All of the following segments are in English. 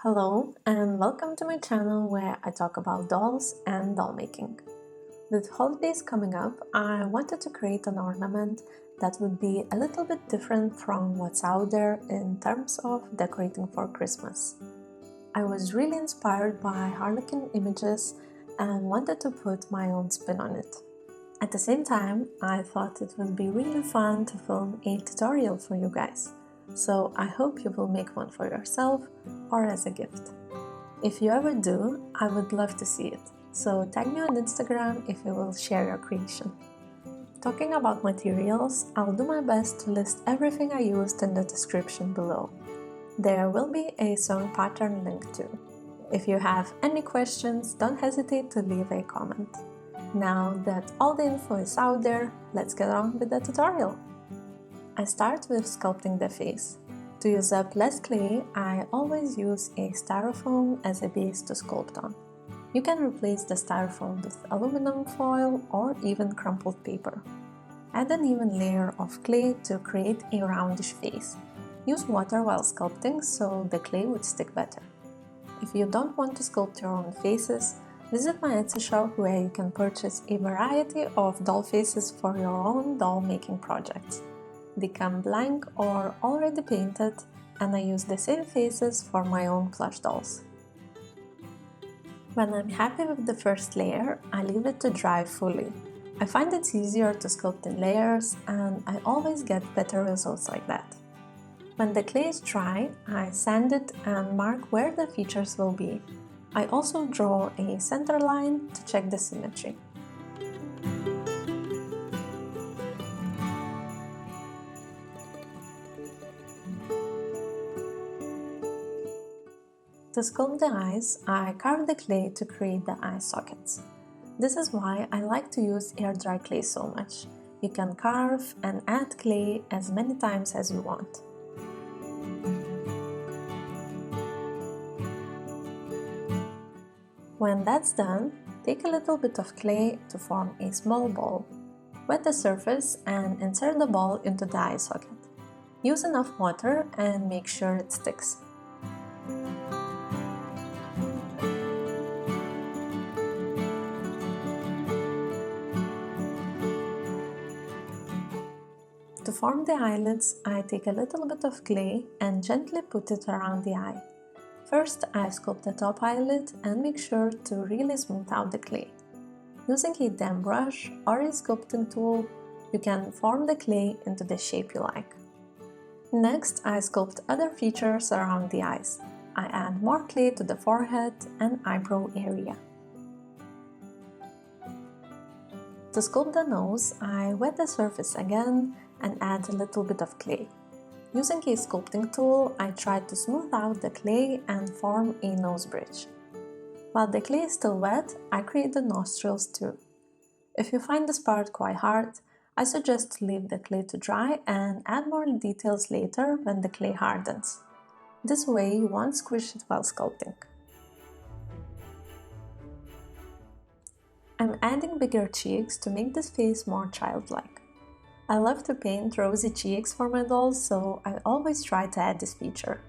Hello and welcome to my channel where I talk about dolls and doll making. With holidays coming up, I wanted to create an ornament that would be a little bit different from what's out there in terms of decorating for Christmas. I was really inspired by Harlequin images and wanted to put my own spin on it. At the same time, I thought it would be really fun to film a tutorial for you guys. So I hope you will make one for yourself or as a gift. If you ever do, I would love to see it. So tag me on Instagram if you will share your creation. Talking about materials, I'll do my best to list everything I used in the description below. There will be a sewing pattern link too. If you have any questions, don't hesitate to leave a comment. Now that all the info is out there, let's get on with the tutorial. I start with sculpting the face. To use up less clay, I always use a styrofoam as a base to sculpt on. You can replace the styrofoam with aluminum foil or even crumpled paper. Add an even layer of clay to create a roundish face. Use water while sculpting so the clay would stick better. If you don't want to sculpt your own faces, visit my Etsy shop where you can purchase a variety of doll faces for your own doll making projects. They come blank or already painted, and I use the same faces for my own plush dolls. When I'm happy with the first layer, I leave it to dry fully. I find it's easier to sculpt in layers, and I always get better results like that. When the clay is dry, I sand it and mark where the features will be. I also draw a center line to check the symmetry. To sculpt the eyes, I carve the clay to create the eye sockets. This is why I like to use air-dry clay so much. You can carve and add clay as many times as you want. When that's done, take a little bit of clay to form a small ball. Wet the surface and insert the ball into the eye socket. Use enough water and make sure it sticks. To form the eyelids, I take a little bit of clay and gently put it around the eye. First, I sculpt the top eyelid and make sure to really smooth out the clay. Using a damp brush or a sculpting tool, you can form the clay into the shape you like. Next, I sculpt other features around the eyes. I add more clay to the forehead and eyebrow area. To sculpt the nose, I wet the surface again and add a little bit of clay. Using a sculpting tool, I try to smooth out the clay and form a nose bridge. While the clay is still wet, I create the nostrils too. If you find this part quite hard, I suggest to leave the clay to dry and add more details later when the clay hardens. This way you won't squish it while sculpting. I'm adding bigger cheeks to make this face more childlike. I love to paint rosy cheeks for my dolls, so I always try to add this feature.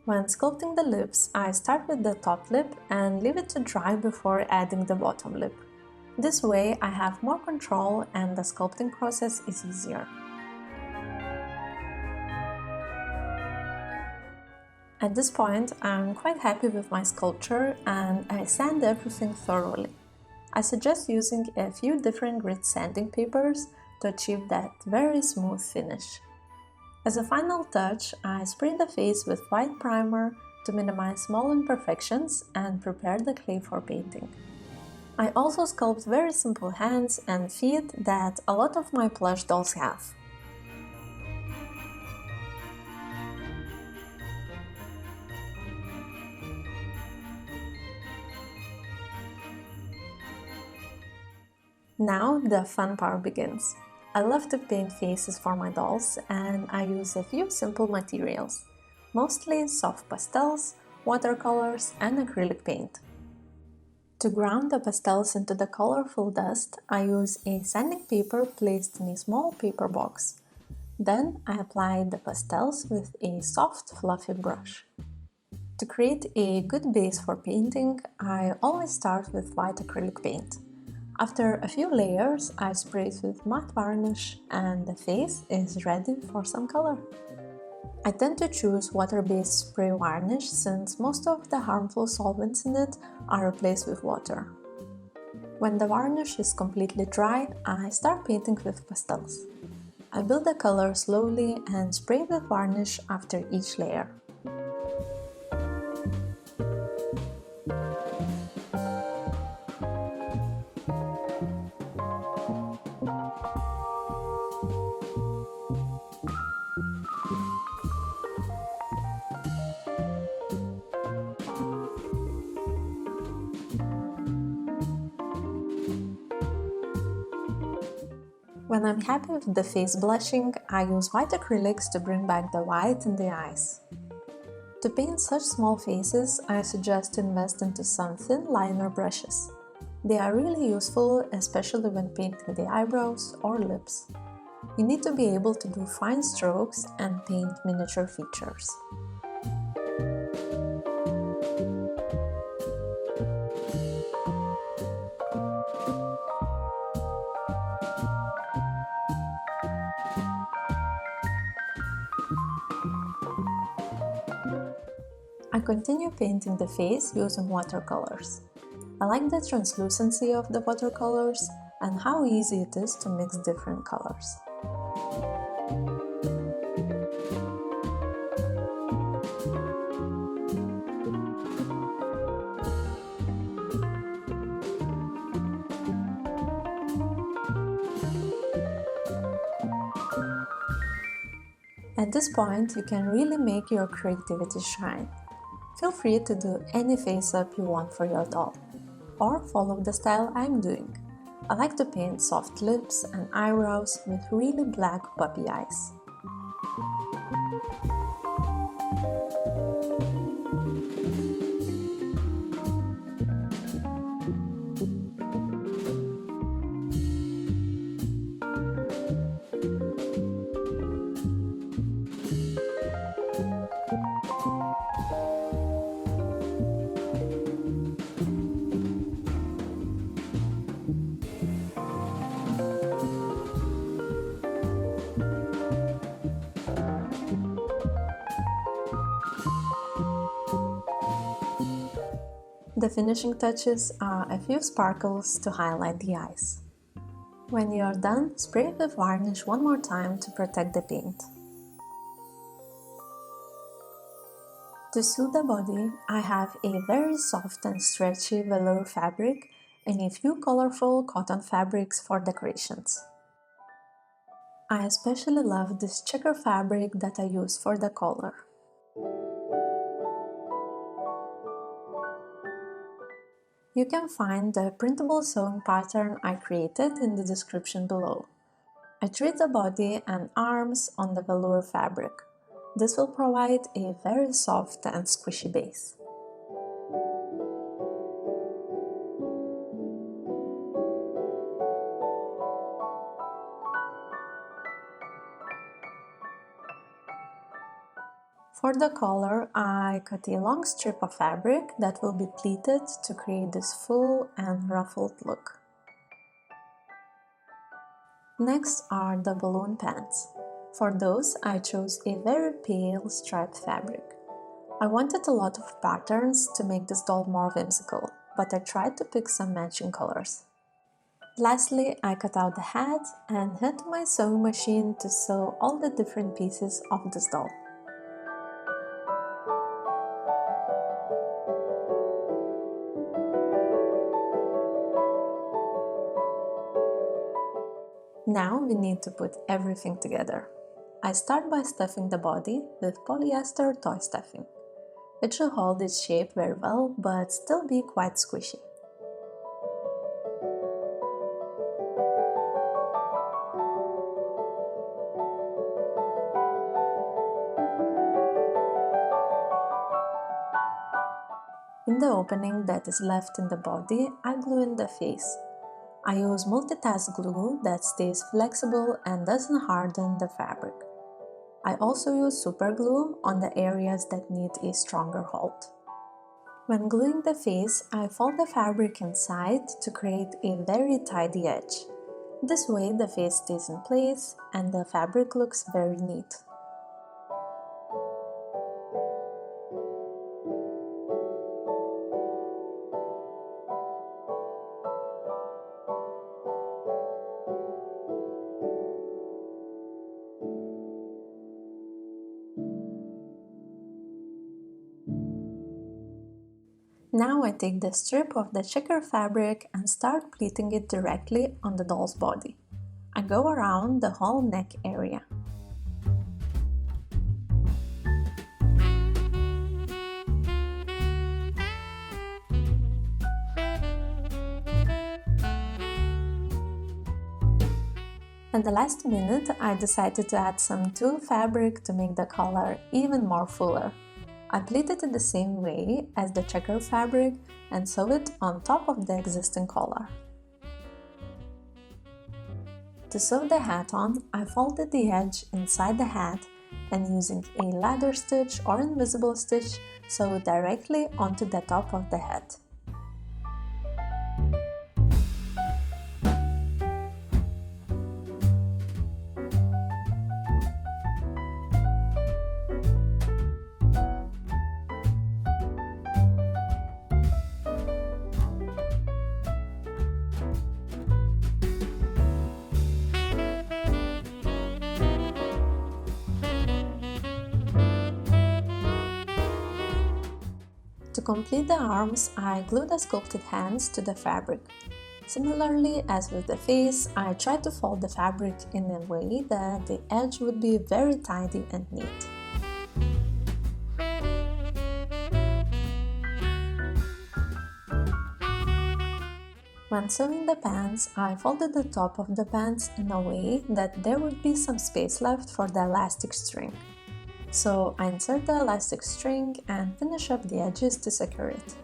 When sculpting the lips, I start with the top lip and leave it to dry before adding the bottom lip. This way I have more control and the sculpting process is easier. At this point, I'm quite happy with my sculpture and I sand everything thoroughly. I suggest using a few different grit sanding papers to achieve that very smooth finish. As a final touch, I spray the face with white primer to minimize small imperfections and prepare the clay for painting. I also sculpt very simple hands and feet that a lot of my plush dolls have. Now the fun part begins. I love to paint faces for my dolls and I use a few simple materials, mostly soft pastels, watercolors and acrylic paint. To ground the pastels into the colorful dust, I use a sanding paper placed in a small paper box. Then I apply the pastels with a soft, fluffy brush. To create a good base for painting, I always start with white acrylic paint. After a few layers, I spray it with matte varnish and the face is ready for some color. I tend to choose water-based spray varnish since most of the harmful solvents in it are replaced with water. When the varnish is completely dry, I start painting with pastels. I build the color slowly and spray with varnish after each layer. When I'm happy with the face blushing, I use white acrylics to bring back the white in the eyes. To paint such small faces, I suggest to invest into some thin liner brushes. They are really useful, especially when painting the eyebrows or lips. You need to be able to do fine strokes and paint miniature features. I continue painting the face using watercolors. I like the translucency of the watercolors and how easy it is to mix different colors. At this point, you can really make your creativity shine. Feel free to do any face-up you want for your doll, or follow the style I'm doing. I like to paint soft lips and eyebrows with really black puppy eyes. The finishing touches are a few sparkles to highlight the eyes. When you are done, spray with varnish one more time to protect the paint. To suit the body, I have a very soft and stretchy velour fabric and a few colorful cotton fabrics for decorations. I especially love this checker fabric that I use for the collar. You can find the printable sewing pattern I created in the description below. I treat the body and arms on the velour fabric. This will provide a very soft and squishy base. For the collar, I cut a long strip of fabric that will be pleated to create this full and ruffled look. Next are the balloon pants. For those, I chose a very pale striped fabric. I wanted a lot of patterns to make this doll more whimsical, but I tried to pick some matching colors. Lastly, I cut out the hat and head to my sewing machine to sew all the different pieces of this doll. Now we need to put everything together. I start by stuffing the body with polyester toy stuffing. It should hold its shape very well, but still be quite squishy. You In the opening that is left in the body, I glue in the face. I use multitask glue that stays flexible and doesn't harden the fabric. I also use super glue on the areas that need a stronger hold. When gluing the face, I fold the fabric inside to create a very tidy edge. This way the face stays in place and the fabric looks very neat. Now I take the strip of the checker fabric and start pleating it directly on the doll's body. I go around the whole neck area. At the last minute, I decided to add some tulle fabric to make the collar even more fuller. I pleat it in the same way as the checker fabric and sew it on top of the existing collar. To sew the hat on, I folded the edge inside the hat and using a ladder stitch or invisible stitch, sew it directly onto the top of the hat. To complete the arms, I glue the sculpted hands to the fabric. Similarly as with the face, I tried to fold the fabric in a way that the edge would be very tidy and neat. When sewing the pants, I folded the top of the pants in a way that there would be some space left for the elastic string. So I insert the elastic string and finish up the edges to secure it.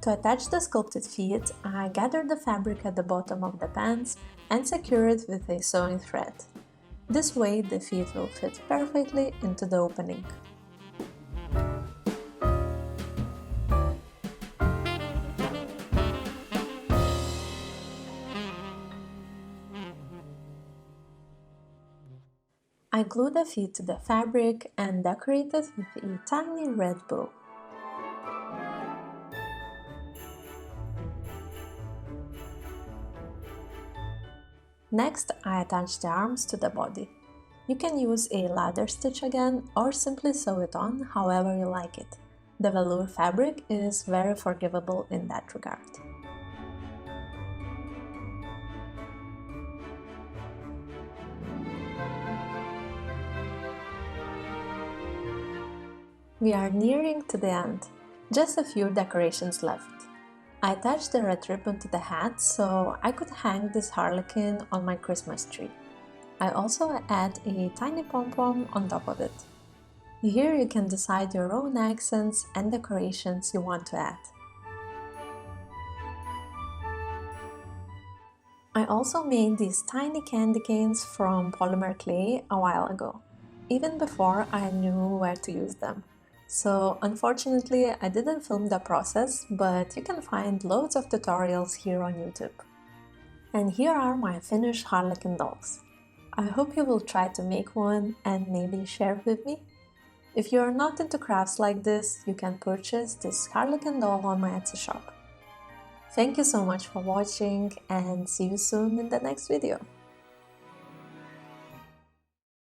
To attach the sculpted feet, I gather the fabric at the bottom of the pants and secure it with a sewing thread. This way the feet will fit perfectly into the opening. I glue the feet to the fabric and decorate it with a tiny red bow. Next, I attach the arms to the body. You can use a ladder stitch again or simply sew it on however you like it. The velour fabric is very forgivable in that regard. We are nearing to the end. Just a few decorations left. I attached the red ribbon to the hat so I could hang this harlequin on my Christmas tree. I also add a tiny pom-pom on top of it. Here you can decide your own accents and decorations you want to add. I also made these tiny candy canes from polymer clay a while ago, even before I knew where to use them. So unfortunately I didn't film the process, but you can find loads of tutorials here on YouTube. And here are my finished Harlequin dolls. I hope you will try to make one and maybe share it with me. If you are not into crafts like this, you can purchase this Harlequin doll on my Etsy shop. Thank you so much for watching and see you soon in the next video.